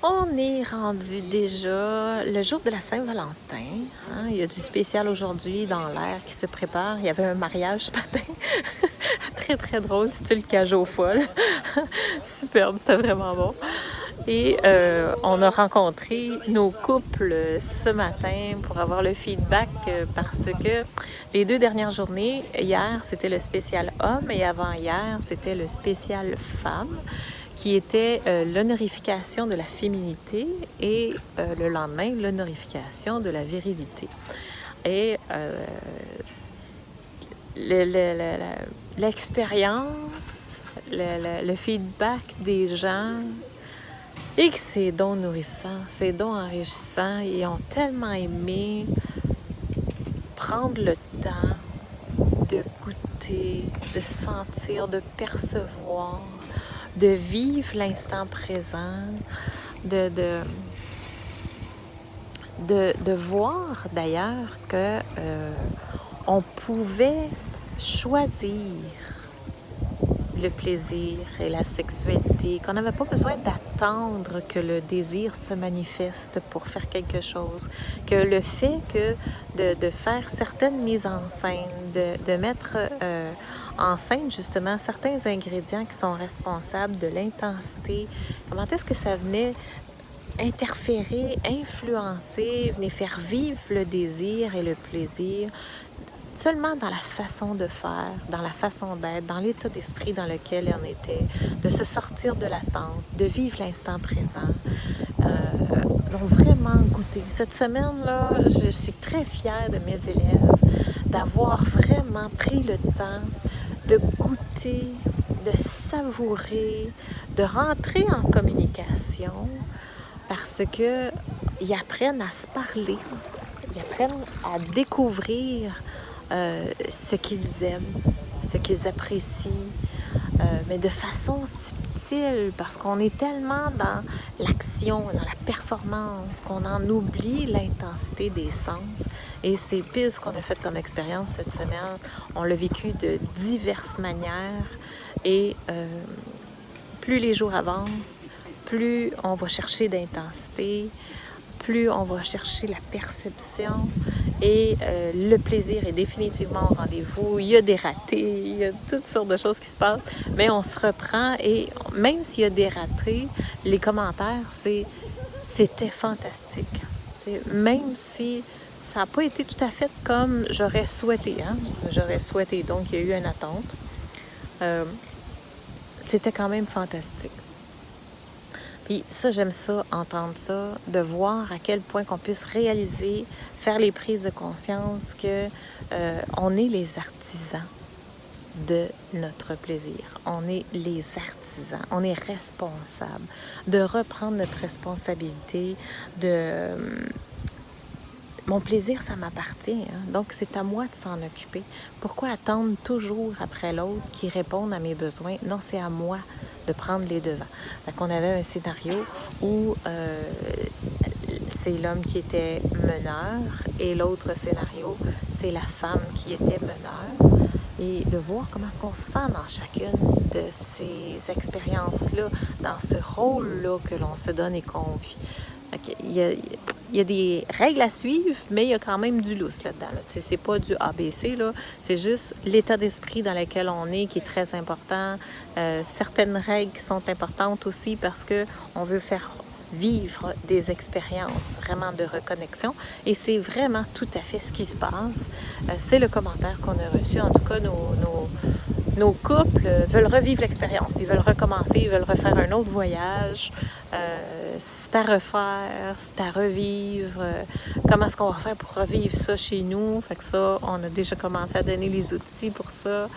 On est rendu déjà le jour de la Saint-Valentin. Hein? Il y a du spécial aujourd'hui dans l'air qui se prépare. Il y avait un mariage ce matin. Très, très drôle, style cage aux folles. Superbe, c'était vraiment bon. Et on a rencontré nos couples ce matin pour avoir le feedback parce que les 2 dernières journées, hier, c'était le spécial homme et avant-hier, c'était le spécial femme, qui était l'honorification de la féminité et le lendemain, l'honorification de la virilité. Et l'expérience, le feedback des gens, et que c'est donc nourrissant, c'est donc enrichissant. Ils ont tellement aimé prendre le temps de goûter, de sentir, de percevoir, de vivre l'instant présent, de voir d'ailleurs que on pouvait choisir le plaisir et la sexualité, qu'on n'avait pas besoin d'attendre que le désir se manifeste pour faire quelque chose, que le fait que de faire certaines mises en scène, de mettre en scène justement certains ingrédients qui sont responsables de l'intensité, comment est-ce que ça venait interférer, influencer, venir faire vivre le désir et le plaisir seulement dans la façon de faire, dans la façon d'être, dans l'état d'esprit dans lequel on était, de se sortir de l'attente, de vivre l'instant présent. Donc vraiment goûter. Cette semaine-là, je suis très fière de mes élèves d'avoir vraiment pris le temps de goûter, de savourer, de rentrer en communication parce qu'ils apprennent à se parler, ils apprennent à découvrir ce qu'ils aiment, ce qu'ils apprécient, mais de façon subtile, parce qu'on est tellement dans l'action, dans la performance, qu'on en oublie l'intensité des sens. Et c'est pile ce qu'on a fait comme expérience cette semaine. On l'a vécu de diverses manières et plus les jours avancent, plus on va chercher d'intensité, plus on va chercher la perception et le plaisir est définitivement au rendez-vous. Il y a des ratés, il y a toutes sortes de choses qui se passent, mais on se reprend et même s'il y a des ratés, les commentaires, c'était fantastique. Même si ça n'a pas été tout à fait comme j'aurais souhaité, hein? J'aurais souhaité, donc il y a eu une attente. C'était quand même fantastique. Puis ça, j'aime ça, entendre ça, de voir à quel point qu'on puisse réaliser, faire les prises de conscience que on est les artisans de notre plaisir. On est les artisans, on est responsables de reprendre notre responsabilité, mon plaisir, ça m'appartient, hein? Donc c'est à moi de s'en occuper. Pourquoi attendre toujours après l'autre qui réponde à mes besoins? Non, c'est à moi de prendre les devants. Fait qu'on avait un scénario où c'est l'homme qui était meneur et l'autre scénario, c'est la femme qui était meneur. Et de voir comment est-ce qu'on se sent dans chacune de ces expériences-là, dans ce rôle-là que l'on se donne et qu'on vit. Okay. Il y a des règles à suivre, mais il y a quand même du lousse là-dedans. Là. C'est pas du ABC, là. C'est juste l'état d'esprit dans lequel on est qui est très important. Certaines règles qui sont importantes aussi parce qu'on veut faire vivre des expériences vraiment de reconnexion. Et c'est vraiment tout à fait ce qui se passe. C'est le commentaire qu'on a reçu. En tout cas, nos couples veulent revivre l'expérience. Ils veulent recommencer, ils veulent refaire un autre voyage. C'est à refaire, c'est à revivre. Comment est-ce qu'on va faire pour revivre ça chez nous? Fait que ça, on a déjà commencé à donner les outils pour ça.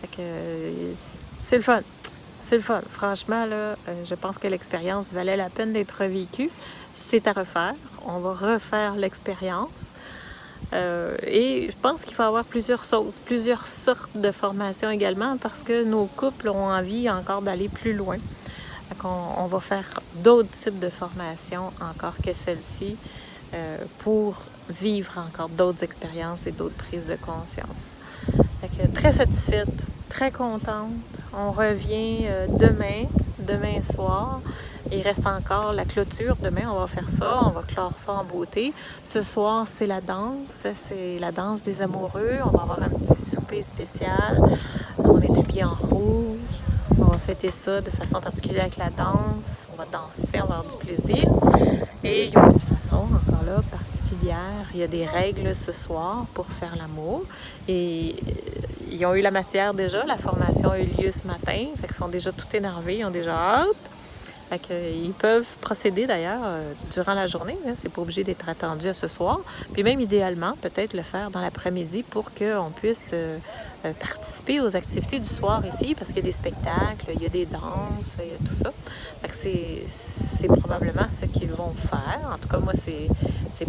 Fait que c'est le fun. C'est le fun. Franchement, là, je pense que l'expérience valait la peine d'être vécue. C'est à refaire. On va refaire l'expérience. Et je pense qu'il faut avoir plusieurs choses, plusieurs sortes de formations également parce que nos couples ont envie encore d'aller plus loin. On va faire d'autres types de formations encore que celle-ci pour vivre encore d'autres expériences et d'autres prises de conscience. Fait que, très satisfaite, très contente. On revient demain soir. Il reste encore la clôture. Demain, on va faire ça. On va clore ça en beauté. Ce soir, c'est la danse. C'est la danse des amoureux. On va avoir un petit souper spécial. On est habillés en rouge. On va fêter ça de façon particulière avec la danse. On va danser, on va avoir du plaisir. Et il y a une façon, encore là, particulière. Il y a des règles ce soir pour faire l'amour. Et ils ont eu la matière déjà. La formation a eu lieu ce matin. Fait qu'ils sont déjà tout énervés. Ils ont déjà hâte. Fait qu'ils peuvent procéder d'ailleurs durant la journée. Hein, c'est pas obligé d'être attendu à ce soir. Puis même idéalement, peut-être le faire dans l'après-midi pour qu'on puisse participer aux activités du soir ici, parce qu'il y a des spectacles, il y a des danses, il y a tout ça. Fait que c'est probablement ce qu'ils vont faire. En tout cas, moi, c'est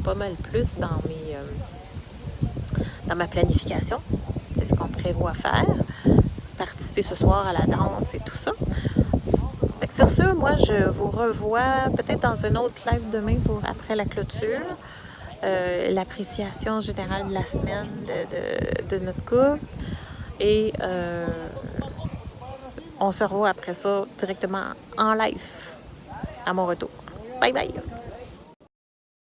pas mal plus dans ma planification. C'est ce qu'on prévoit faire. Participer ce soir à la danse et tout ça. Fait que sur ce, moi, je vous revois peut-être dans un autre live demain pour après la clôture. L'appréciation générale de la semaine de notre couple. Et on se revoit après ça directement en live à mon retour. Bye bye!